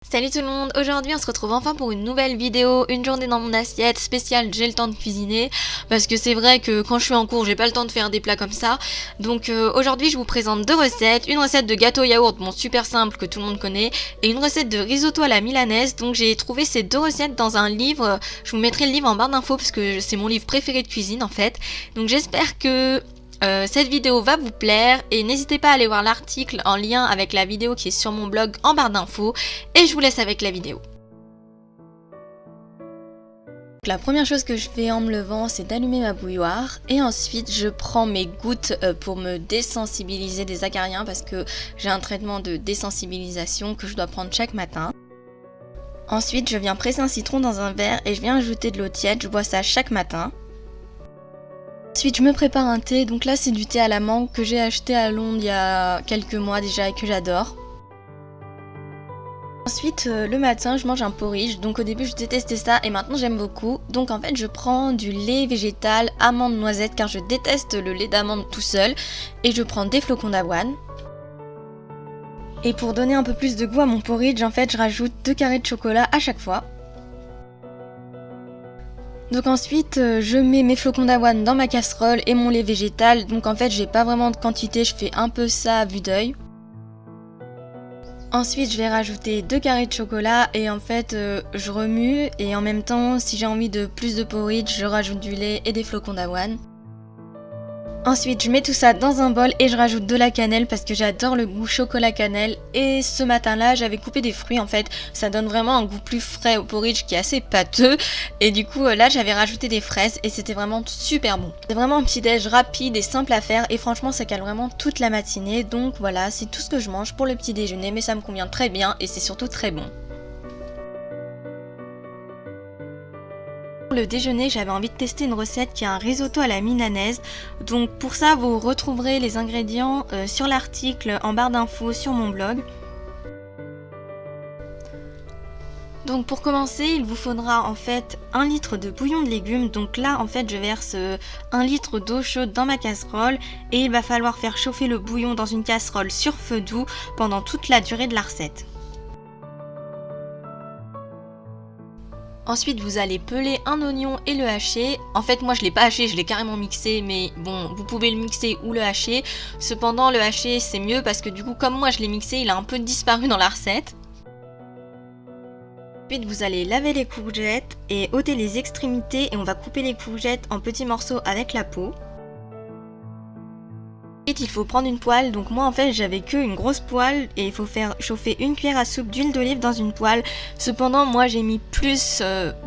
Salut tout le monde, aujourd'hui on se retrouve enfin pour une nouvelle vidéo, une journée dans mon assiette spéciale j'ai le temps de cuisiner parce que c'est vrai que quand je suis en cours j'ai pas le temps de faire des plats comme ça. Donc aujourd'hui je vous présente deux recettes, une recette de gâteau yaourt, bon super simple que tout le monde connaît, et une recette de risotto à la milanaise. Donc j'ai trouvé ces deux recettes dans un livre, je vous mettrai le livre en barre d'infos parce que c'est mon livre préféré de cuisine en fait. Donc j'espère que cette vidéo va vous plaire et n'hésitez pas à aller voir l'article en lien avec la vidéo qui est sur mon blog en barre d'infos et je vous laisse avec la vidéo. La première chose que je fais en me levant, c'est d'allumer ma bouilloire et ensuite je prends mes gouttes pour me désensibiliser des acariens parce que j'ai un traitement de désensibilisation que je dois prendre chaque matin. Ensuite je viens presser un citron dans un verre et je viens ajouter de l'eau tiède, je bois ça chaque matin. Ensuite je me prépare un thé, donc là c'est du thé à la mangue que j'ai acheté à Londres il y a quelques mois déjà et que j'adore. Ensuite le matin je mange un porridge, donc au début je détestais ça et maintenant j'aime beaucoup. Donc en fait je prends du lait végétal amande noisette car je déteste le lait d'amande tout seul et je prends des flocons d'avoine. Et pour donner un peu plus de goût à mon porridge en fait je rajoute 2 carrés de chocolat à chaque fois. Donc ensuite je mets mes flocons d'avoine dans ma casserole et mon lait végétal, donc en fait j'ai pas vraiment de quantité, je fais un peu ça à vue d'œil. Ensuite je vais rajouter 2 carrés de chocolat et en fait je remue et en même temps si j'ai envie de plus de porridge je rajoute du lait et des flocons d'avoine. Ensuite je mets tout ça dans un bol et je rajoute de la cannelle parce que j'adore le goût chocolat cannelle. Et ce matin là j'avais coupé des fruits en fait, ça donne vraiment un goût plus frais au porridge qui est assez pâteux. Et du coup là j'avais rajouté des fraises et c'était vraiment super bon. C'est vraiment un petit déj rapide et simple à faire et franchement ça cale vraiment toute la matinée. Donc voilà, c'est tout ce que je mange pour le petit déjeuner mais ça me convient très bien et c'est surtout très bon. Pour le déjeuner, j'avais envie de tester une recette qui est un risotto à la milanaise. Donc pour ça, vous retrouverez les ingrédients sur l'article en barre d'infos sur mon blog. Donc pour commencer, il vous faudra en fait 1 litre de bouillon de légumes. Donc là en fait je verse 1 litre d'eau chaude dans ma casserole et il va falloir faire chauffer le bouillon dans une casserole sur feu doux pendant toute la durée de la recette. Ensuite vous allez peler un oignon et le hacher. En fait moi je l'ai pas haché, je l'ai carrément mixé, mais bon vous pouvez le mixer ou le hacher. Cependant le hacher c'est mieux parce que du coup comme moi je l'ai mixé il a un peu disparu dans la recette. Ensuite vous allez laver les courgettes et ôter les extrémités et on va couper les courgettes en petits morceaux avec la peau. Ensuite il faut prendre une poêle, donc moi en fait j'avais que une grosse poêle et il faut faire chauffer 1 cuillère à soupe d'huile d'olive dans une poêle. Cependant moi j'ai mis plus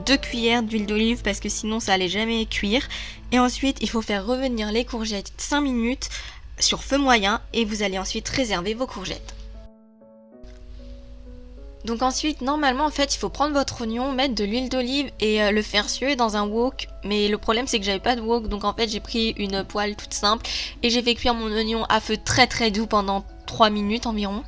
2 cuillères d'huile d'olive parce que sinon ça allait jamais cuire. Et ensuite il faut faire revenir les courgettes 5 minutes sur feu moyen et vous allez ensuite réserver vos courgettes. Donc ensuite normalement en fait il faut prendre votre oignon, mettre de l'huile d'olive et le faire suer dans un wok. Mais le problème c'est que j'avais pas de wok, donc en fait j'ai pris une poêle toute simple et j'ai fait cuire mon oignon à feu très doux pendant 3 minutes environ.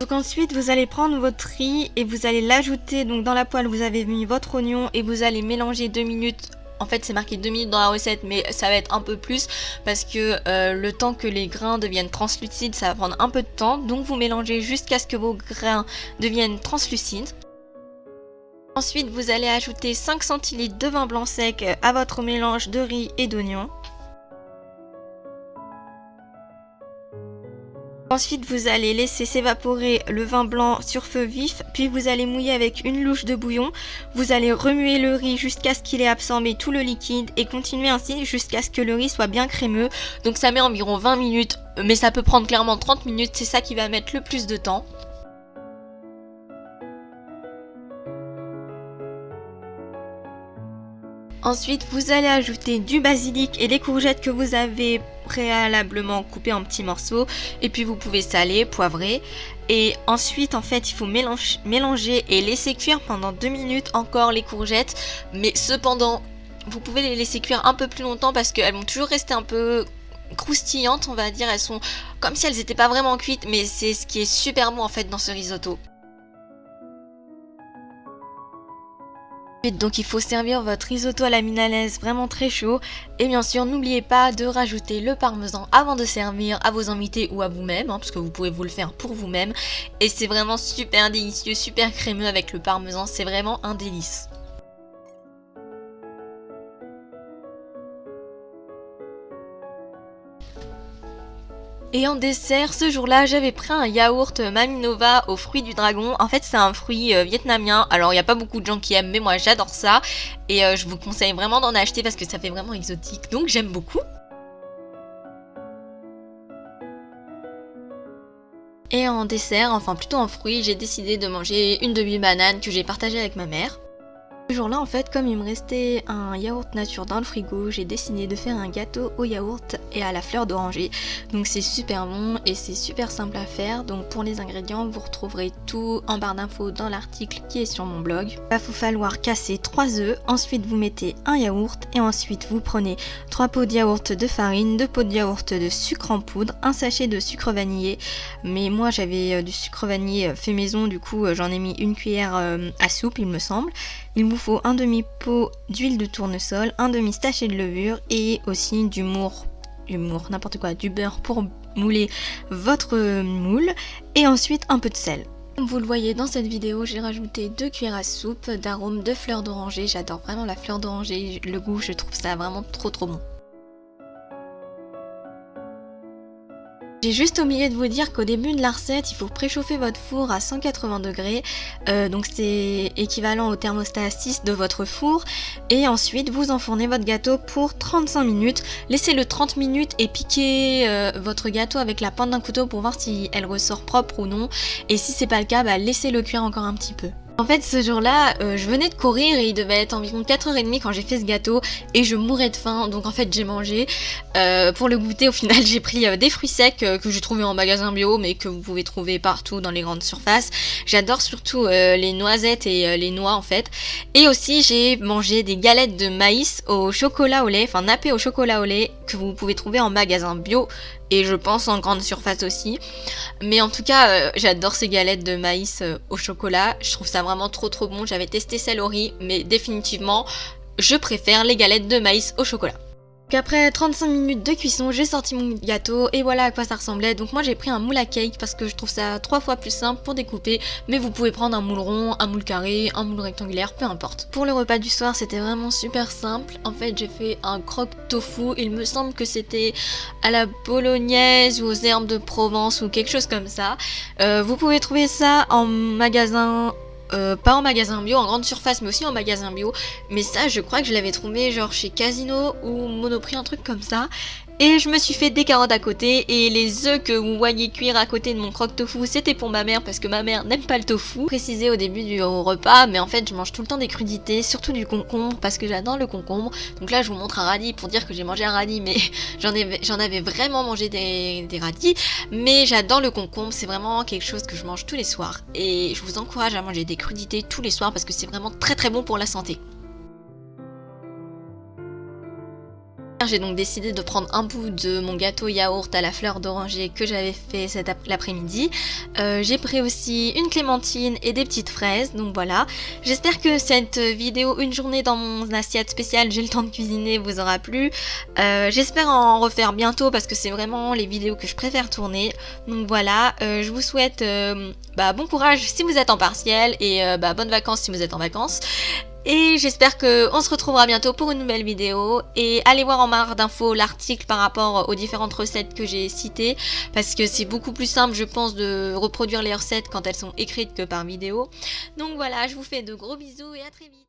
Donc ensuite vous allez prendre votre riz et vous allez l'ajouter, donc dans la poêle vous avez mis votre oignon et vous allez mélanger 2 minutes. En fait c'est marqué 2 minutes dans la recette mais ça va être un peu plus parce que le temps que les grains deviennent translucides ça va prendre un peu de temps. Donc vous mélangez jusqu'à ce que vos grains deviennent translucides. Ensuite vous allez ajouter 5 centilitres de vin blanc sec à votre mélange de riz et d'oignon. Ensuite vous allez laisser s'évaporer le vin blanc sur feu vif, puis vous allez mouiller avec une louche de bouillon. Vous allez remuer le riz jusqu'à ce qu'il ait absorbé tout le liquide et continuer ainsi jusqu'à ce que le riz soit bien crémeux. Donc ça met environ 20 minutes, mais ça peut prendre clairement 30 minutes, c'est ça qui va mettre le plus de temps. Ensuite, vous allez ajouter du basilic et les courgettes que vous avez préalablement coupées en petits morceaux. Et puis vous pouvez saler, poivrer. Et ensuite, en fait, il faut mélanger et laisser cuire pendant 2 minutes encore les courgettes. Mais cependant, vous pouvez les laisser cuire un peu plus longtemps parce qu'elles vont toujours rester un peu croustillantes, on va dire. Elles sont comme si elles n'étaient pas vraiment cuites, mais c'est ce qui est super bon en fait dans ce risotto. Donc il faut servir votre risotto à la milanaise vraiment très chaud. Et bien sûr, n'oubliez pas de rajouter le parmesan avant de servir à vos invités ou à vous-même, parce que vous pouvez vous le faire pour vous-même. Et c'est vraiment super délicieux, super crémeux avec le parmesan, c'est vraiment un délice. Et en dessert, ce jour-là, j'avais pris un yaourt Maminova aux fruits du dragon. En fait, c'est un fruit vietnamien. Alors, il n'y a pas beaucoup de gens qui aiment, mais moi, j'adore ça. Et je vous conseille vraiment d'en acheter parce que ça fait vraiment exotique. Donc, j'aime beaucoup. Et en dessert, enfin plutôt en fruit, j'ai décidé de manger une demi-banane que j'ai partagée avec ma mère. Ce jour-là, en fait, comme il me restait un yaourt nature dans le frigo, j'ai décidé de faire un gâteau au yaourt et à la fleur d'oranger. Donc c'est super bon et c'est super simple à faire. Donc pour les ingrédients, vous retrouverez tout en barre d'infos dans l'article qui est sur mon blog. Il va vous falloir casser 3 œufs, ensuite vous mettez un yaourt et ensuite vous prenez 3 pots de yaourt de farine, 2 pots de yaourt de sucre en poudre, un sachet de sucre vanillé. Mais moi j'avais du sucre vanillé fait maison, du coup j'en ai mis une cuillère à soupe il me semble. Il vous faut un demi-pot d'huile de tournesol, un demi-sachet de levure et aussi du beurre pour mouler votre moule et ensuite un peu de sel. Comme vous le voyez dans cette vidéo, j'ai rajouté 2 cuillères à soupe d'arôme de fleur d'oranger. J'adore vraiment la fleur d'oranger, le goût, je trouve ça vraiment trop bon. J'ai juste oublié de vous dire qu'au début de la recette, il faut préchauffer votre four à 180 degrés, donc c'est équivalent au thermostat 6 de votre four. Et ensuite, vous enfournez votre gâteau pour 35 minutes. Laissez-le 30 minutes et piquez votre gâteau avec la pointe d'un couteau pour voir si elle ressort propre ou non. Et si c'est pas le cas, laissez-le cuire encore un petit peu. En fait, ce jour-là, je venais de courir et il devait être environ 4h30 quand j'ai fait ce gâteau et je mourais de faim, donc en fait j'ai mangé. Pour le goûter, au final, j'ai pris des fruits secs que j'ai trouvés en magasin bio mais que vous pouvez trouver partout dans les grandes surfaces. J'adore surtout les noisettes et les noix en fait. Et aussi, j'ai mangé des galettes de maïs au chocolat au lait, enfin nappées au chocolat au lait que vous pouvez trouver en magasin bio. Et je pense en grande surface aussi. Mais en tout cas, j'adore ces galettes de maïs au chocolat. Je trouve ça vraiment trop bon. J'avais testé celle au riz, mais définitivement, je préfère les galettes de maïs au chocolat. Donc après 35 minutes de cuisson, j'ai sorti mon gâteau et voilà à quoi ça ressemblait. Donc moi j'ai pris un moule à cake parce que je trouve ça 3 fois plus simple pour découper. Mais vous pouvez prendre un moule rond, un moule carré, un moule rectangulaire, peu importe. Pour le repas du soir, c'était vraiment super simple. En fait, j'ai fait un croque tofu. Il me semble que c'était à la bolognaise ou aux herbes de Provence ou quelque chose comme ça. Vous pouvez trouver ça en magasin... pas en magasin bio, en grande surface, mais aussi en magasin bio. Mais ça, je crois que je l'avais trouvé genre chez Casino ou Monoprix, un truc comme ça. Et je me suis fait des carottes à côté. Et les œufs que vous voyez cuire à côté de mon croque tofu, c'était pour ma mère parce que ma mère n'aime pas le tofu. Précisé au début du repas, mais en fait, je mange tout le temps des crudités, surtout du concombre parce que j'adore le concombre. Donc là, je vous montre un radis pour dire que j'ai mangé un radis, mais j'en avais vraiment mangé des radis. Mais j'adore le concombre, c'est vraiment quelque chose que je mange tous les soirs. Et je vous encourage à manger des crudités tous les soirs parce que c'est vraiment très bon pour la santé. J'ai donc décidé de prendre un bout de mon gâteau yaourt à la fleur d'oranger que j'avais fait cet après-midi. J'ai pris aussi une clémentine et des petites fraises, donc voilà. J'espère que cette vidéo, une journée dans mon assiette spéciale, j'ai le temps de cuisiner, vous aura plu. J'espère en refaire bientôt parce que c'est vraiment les vidéos que je préfère tourner. Donc voilà, je vous souhaite bon courage si vous êtes en partiel et bonnes vacances si vous êtes en vacances. Et j'espère qu'on se retrouvera bientôt pour une nouvelle vidéo. Et allez voir en barre d'infos l'article par rapport aux différentes recettes que j'ai citées. Parce que c'est beaucoup plus simple, je pense, de reproduire les recettes quand elles sont écrites que par vidéo. Donc voilà, je vous fais de gros bisous et à très vite.